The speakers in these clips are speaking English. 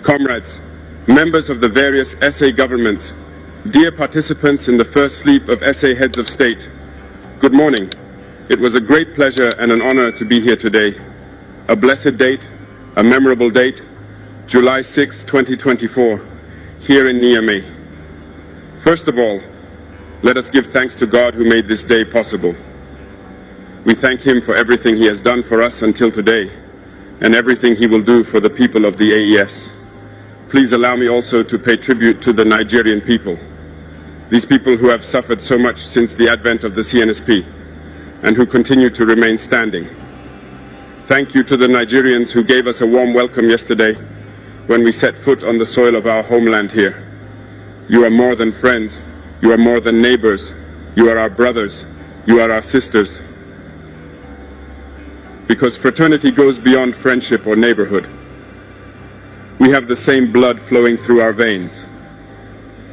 Comrades, members of the various SA governments, dear participants in the first sleep of SA heads of state, good morning. It was a great pleasure and an honor to be here today. A blessed date, a memorable date, July 6, 2024, here in Niamey. First of all, let us give thanks to God who made this day possible. We thank Him for everything He has done for us until today, and everything He will do for the people of the AES. Please allow me also to pay tribute to the Nigerian people. These people who have suffered so much since the advent of the CNSP, and who continue to remain standing. Thank you to the Nigerians who gave us a warm welcome yesterday when we set foot on the soil of our homeland here. You are more than friends, you are more than neighbors, you are our brothers, you are our sisters. Because fraternity goes beyond friendship or neighborhood. We have the same blood flowing through our veins.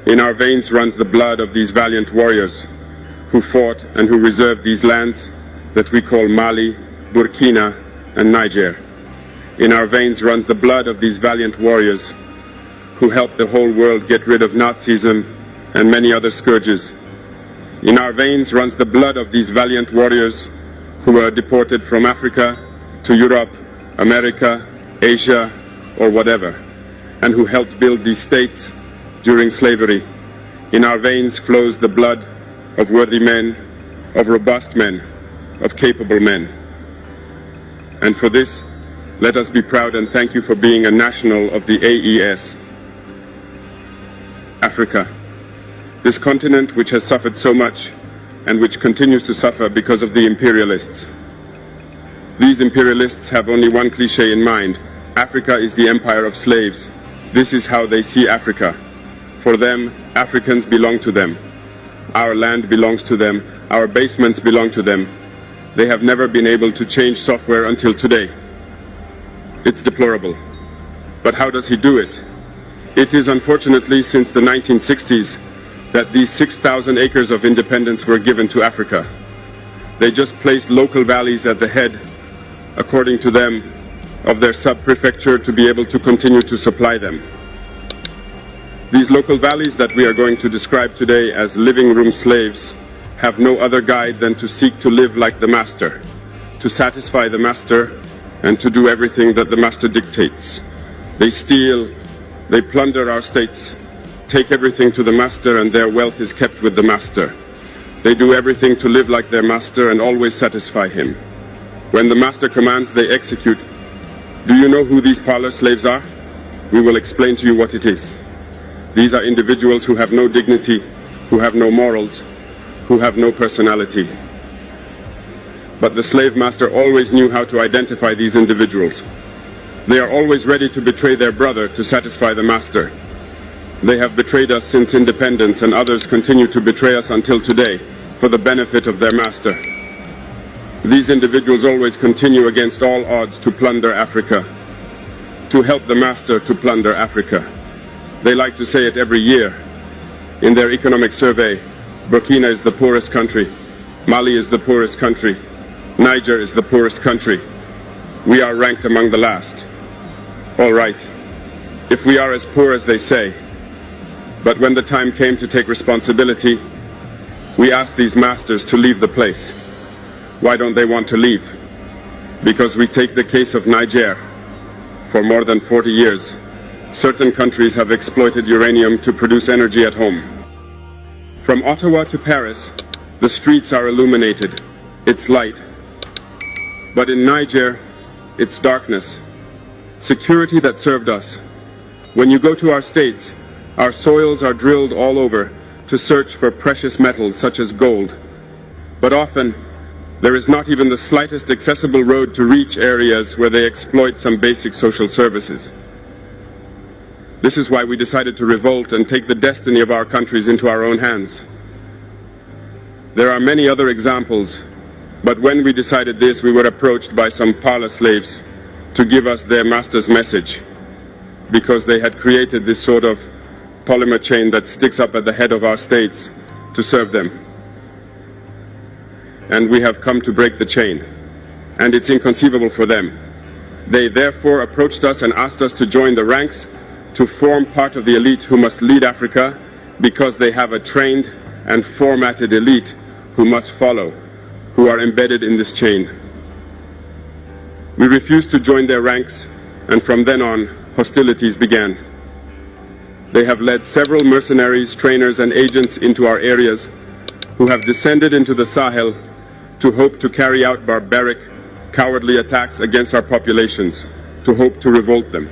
In our veins runs the blood of these valiant warriors who fought and who reserved these lands that we call Mali, Burkina, and Niger. In our veins runs the blood of these valiant warriors who helped the whole world get rid of Nazism and many other scourges. In our veins runs the blood of these valiant warriors who were deported from Africa to Europe, America, Asia, or whatever, and who helped build these states during slavery. In our veins flows the blood of worthy men, of robust men, of capable men. And for this, let us be proud and thank you for being a national of the AES. Africa, this continent which has suffered so much and which continues to suffer because of the imperialists. These imperialists have only one cliché in mind: Africa is the empire of slaves. This is how they see Africa. For them, Africans belong to them. Our land belongs to them. Our basements belong to them. They have never been able to change software until today. It's deplorable. But how does he do it? It is unfortunately since the 1960s that these 6,000 acres of independence were given to Africa. They just placed local valleys at the head, according to them, of their sub-prefecture to be able to continue to supply them. These local valleys that we are going to describe today as living room slaves have no other guide than to seek to live like the master, to satisfy the master, and to do everything that the master dictates. They steal, they plunder our states, take everything to the master, and their wealth is kept with the master. They do everything to live like their master and always satisfy him. When the master commands, they execute. Do you know who these parlor slaves are? We will explain to you what it is. These are individuals who have no dignity, who have no morals, who have no personality. But the slave master always knew how to identify these individuals. They are always ready to betray their brother to satisfy the master. They have betrayed us since independence, and others continue to betray us until today for the benefit of their master. These individuals always continue against all odds to plunder Africa, to help the master to plunder Africa. They like to say it every year. In their economic survey, Burkina is the poorest country, Mali is the poorest country, Niger is the poorest country. We are ranked among the last. All right, if we are as poor as they say. But when the time came to take responsibility, we asked these masters to leave the place. Why don't they want to leave? Because we take the case of Niger. For more than 40 years, certain countries have exploited uranium to produce energy at home. From Ottawa to Paris, the streets are illuminated. It's light. But in Niger, it's darkness. Security that served us. When you go to our states, our soils are drilled all over to search for precious metals such as gold. But often, there is not even the slightest accessible road to reach areas where they exploit some basic social services. This is why we decided to revolt and take the destiny of our countries into our own hands. There are many other examples, but when we decided this, we were approached by some parlor slaves to give us their master's message, because they had created this sort of polymer chain that sticks up at the head of our states to serve them. And we have come to break the chain, and it's inconceivable for them. They therefore approached us and asked us to join the ranks to form part of the elite who must lead Africa because they have a trained and formatted elite who must follow, who are embedded in this chain. We refused to join their ranks, and from then on, hostilities began. They have led several mercenaries, trainers, and agents into our areas who have descended into the Sahel to hope to carry out barbaric, cowardly attacks against our populations, to hope to revolt them.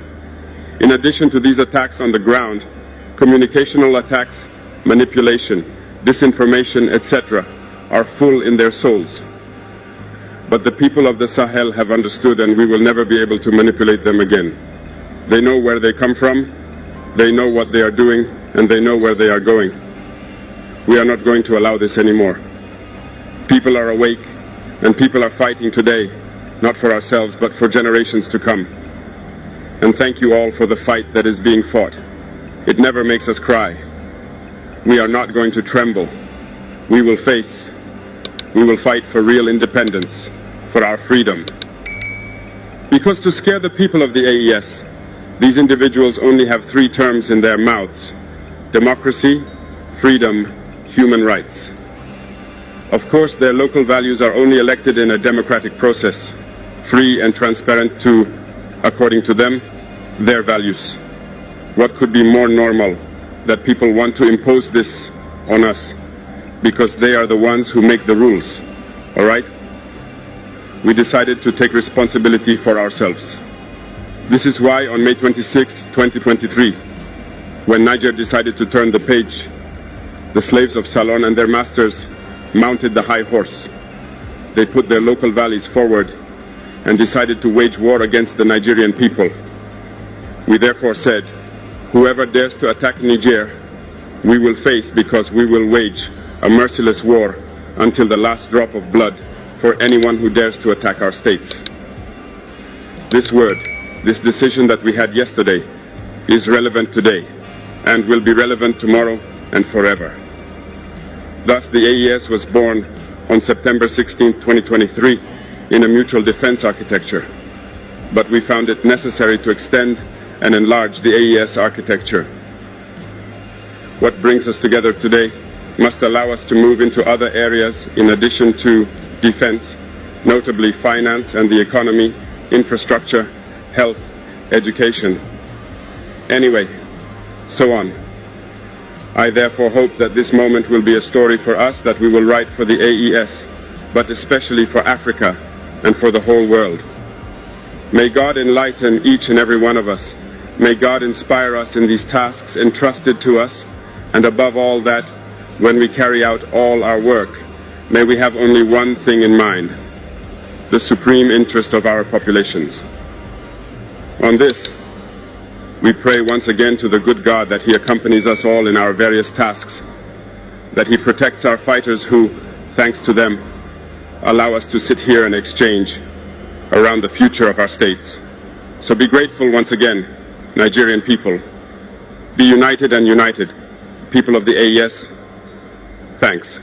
In addition to these attacks on the ground, communicational attacks, manipulation, disinformation, etc., are full in their souls. But the people of the Sahel have understood, and we will never be able to manipulate them again. They know where they come from, they know what they are doing, and they know where they are going. We are not going to allow this anymore. People are awake, and people are fighting today, not for ourselves, but for generations to come. And thank you all for the fight that is being fought. It never makes us cry. We are not going to tremble. We will face. We will fight for real independence, for our freedom. Because to scare the people of the AES, these individuals only have 3 terms in their mouths: democracy, freedom, human rights. Of course, their local values are only elected in a democratic process, free and transparent to, according to them, their values. What could be more normal that people want to impose this on us because they are the ones who make the rules, all right? We decided to take responsibility for ourselves. This is why on May 26, 2023, when Niger decided to turn the page, the slaves of Salon and their masters mounted the high horse. They put their local values forward and decided to wage war against the Nigerian people. We therefore said, whoever dares to attack Niger, we will face, because we will wage a merciless war until the last drop of blood for anyone who dares to attack our states. This word, this decision that we had yesterday, is relevant today and will be relevant tomorrow and forever. Thus, the AES was born on September 16, 2023, in a mutual defense architecture. But we found it necessary to extend and enlarge the AES architecture. What brings us together today must allow us to move into other areas in addition to defense, notably finance and the economy, infrastructure, health, education. Anyway, so on. I therefore hope that this moment will be a story for us that we will write for the AES, but especially for Africa and for the whole world. May God enlighten each and every one of us. May God inspire us in these tasks entrusted to us, and above all that, when we carry out all our work, may we have only one thing in mind: the supreme interest of our populations. On this, we pray once again to the good God that He accompanies us all in our various tasks, that He protects our fighters who, thanks to them, allow us to sit here and exchange around the future of our states. So be grateful once again, Nigerian people. Be united and united. People of the AES, thanks.